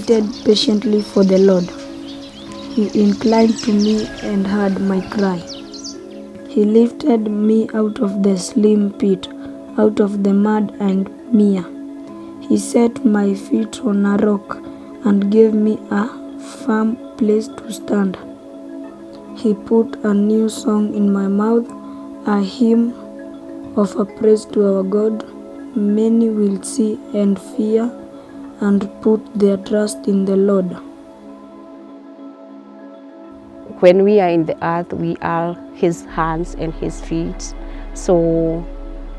waited patiently for the Lord. He inclined to me and heard my cry. He lifted me out of the slim pit, out of the mud and mire. He set my feet on a rock and gave me a firm place to stand. He put a new song in my mouth, a hymn of a praise to our God. Many will see and fear and put their trust in the Lord. When we are in the earth, we are His hands and His feet. So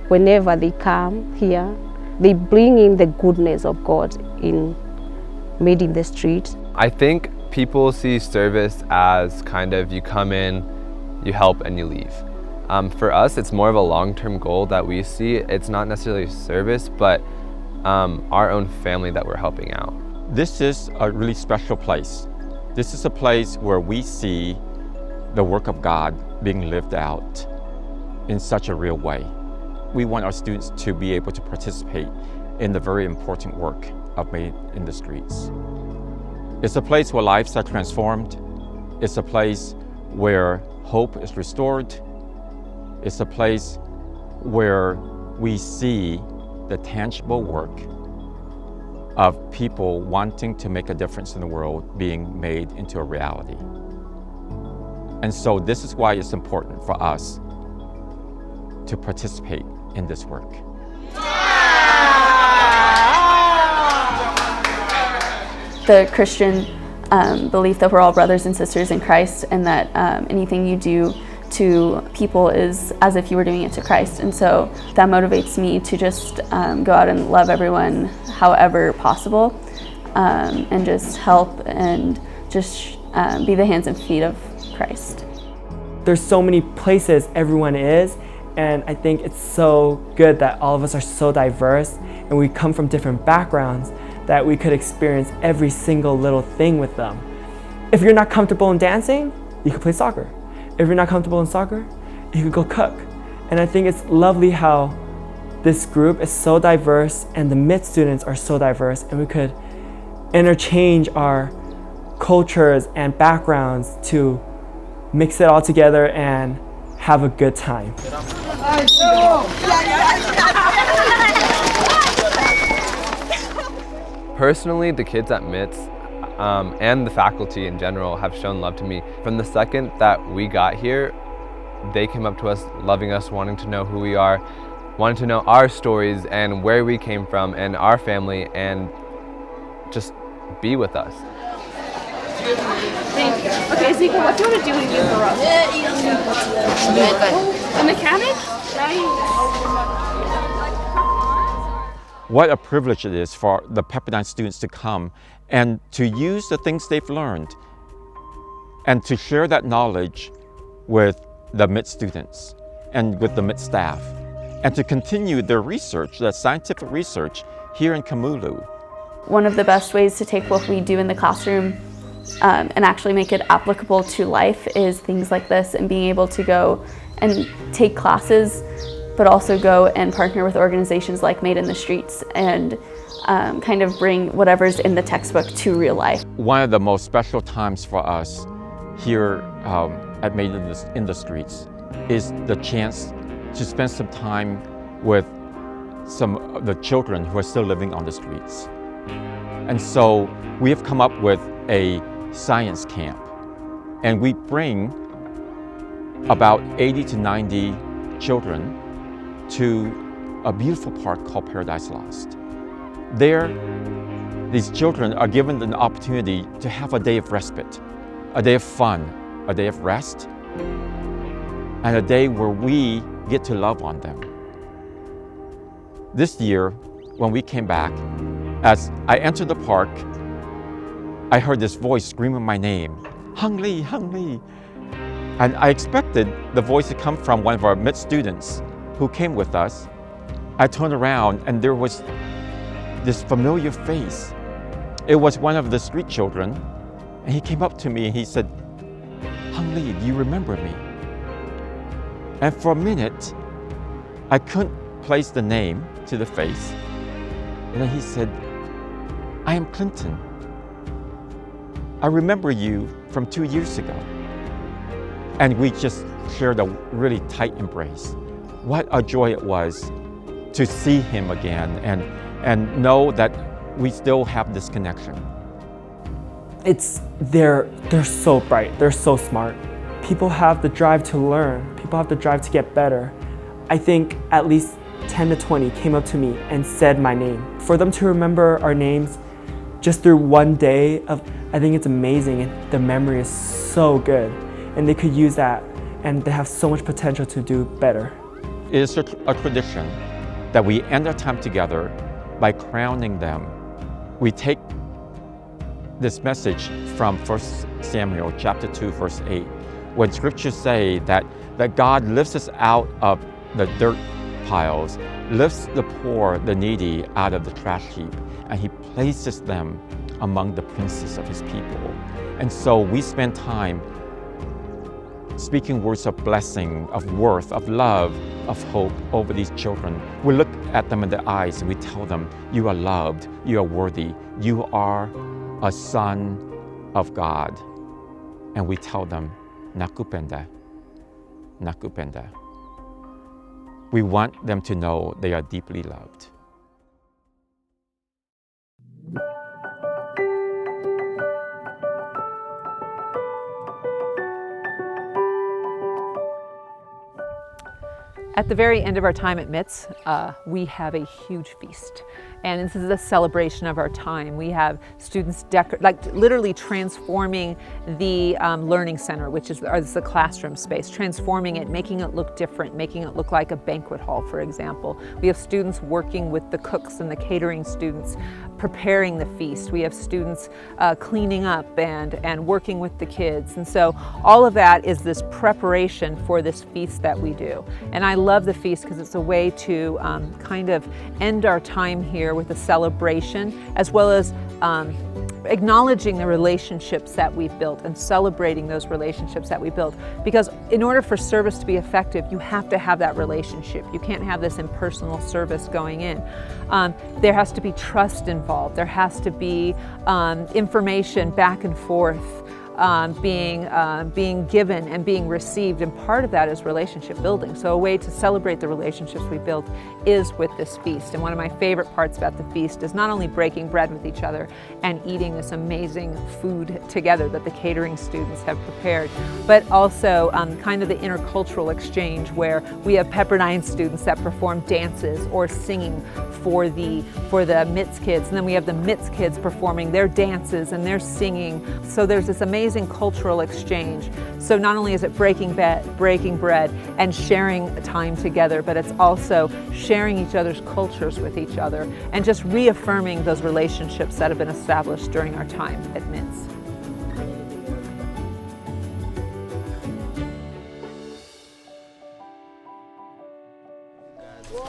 whenever they come here, they bring in the goodness of God made in the street. I think people see service as kind of you come in, you help, and you leave. For us, it's more of a long-term goal that we see. It's not necessarily service, but our own family that we're helping out. This is a really special place. This is a place where we see the work of God being lived out in such a real way. We want our students to be able to participate in the very important work of Made in the Streets. It's a place where lives are transformed. It's a place where hope is restored. It's a place where we see the tangible work of people wanting to make a difference in the world being made into a reality. And so this is why it's important for us to participate in this work. The Christian belief that we're all brothers and sisters in Christ, and that anything you do to people is as if you were doing it to Christ. And so that motivates me to just go out and love everyone however possible, and just help and just be the hands and feet of Christ. There's so many places everyone is, and I think it's so good that all of us are so diverse and we come from different backgrounds, that we could experience every single little thing with them. If you're not comfortable in dancing, you could play soccer. If you're not comfortable in soccer, you could go cook. And I think it's lovely how this group is so diverse and the MIT students are so diverse, and we could interchange our cultures and backgrounds to mix it all together and have a good time. Personally, the kids at MITS and the faculty in general have shown love to me. From the second that we got here, they came up to us, loving us, wanting to know who we are, wanting to know our stories and where we came from and our family, and just be with us. Thank you. Okay, Zika, what do you want to do when you grow up? A mechanic? What a privilege it is for the Pepperdine students to come and to use the things they've learned and to share that knowledge with the MIT students and with the MIT staff, and to continue their research, the scientific research here in Kamulu. One of the best ways to take what we do in the classroom and actually make it applicable to life is things like this, and being able to go and take classes, but also go and partner with organizations like Made in the Streets and kind of bring whatever's in the textbook to real life. One of the most special times for us here at Made in the Streets is the chance to spend some time with some of the children who are still living on the streets. And so we have come up with a science camp, and we bring about 80 to 90 children to a beautiful park called Paradise Lost. There, these children are given an opportunity to have a day of respite, a day of fun, a day of rest, and a day where we get to love on them. This year, when we came back, as I entered the park, I heard this voice screaming my name, Hung Lee, Hung Lee. And I expected the voice to come from one of our MIT students who came with us. I turned around and there was this familiar face. It was one of the street children, and he came up to me and he said, Hung Lee, do you remember me? And for a minute, I couldn't place the name to the face. And then he said, I am Clinton. I remember you from 2 years ago. And we just shared a really tight embrace. What a joy it was to see him again and know that we still have this connection. They're so bright, they're so smart. People have the drive to learn, people have the drive to get better. I think at least 10 to 20 came up to me and said my name. For them to remember our names just through one day I think it's amazing, and the memory is so good. And they could use that, and they have so much potential to do better. It is a tradition that we end our time together by crowning them. We take this message from 1 Samuel chapter 2, verse 8, when scriptures say that God lifts us out of the dirt piles, lifts the poor, the needy out of the trash heap, and he places them among the princes of his people. And so we spend time speaking words of blessing, of worth, of love, of hope over these children. We look at them in the eyes and we tell them, you are loved, you are worthy, you are a son of God. And we tell them, nakupenda, nakupenda. We want them to know they are deeply loved. At the very end of our time at MITS, we have a huge feast. And this is a celebration of our time. We have students literally transforming the learning center, which is the classroom space, transforming it, making it look different, making it look like a banquet hall, for example. We have students working with the cooks and the catering students, preparing the feast. We have students cleaning up and working with the kids. And so all of that is this preparation for this feast that we do. And I love the feast because it's a way to kind of end our time here with a celebration, as well as acknowledging the relationships that we've built and celebrating those relationships that we built. Because in order for service to be effective, you have to have that relationship. You can't have this impersonal service going in. There has to be trust involved. There has to be information back and forth being given and being received, and part of that is relationship building. So a way to celebrate the relationships we built is with this feast. And one of my favorite parts about the feast is not only breaking bread with each other and eating this amazing food together that the catering students have prepared, but also kind of the intercultural exchange where we have Pepperdine students that perform dances or singing for the MITS kids, and then we have the MITS kids performing their dances and their singing. So there's this amazing cultural exchange. So not only is it breaking bread and sharing time together, but it's also sharing each other's cultures with each other and just reaffirming those relationships that have been established during our time at MITS.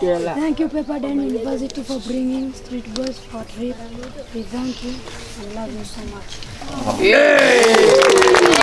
Thank you, Pepperdine University, for bringing Street Boys for trip. We thank you and love you so much. Yay!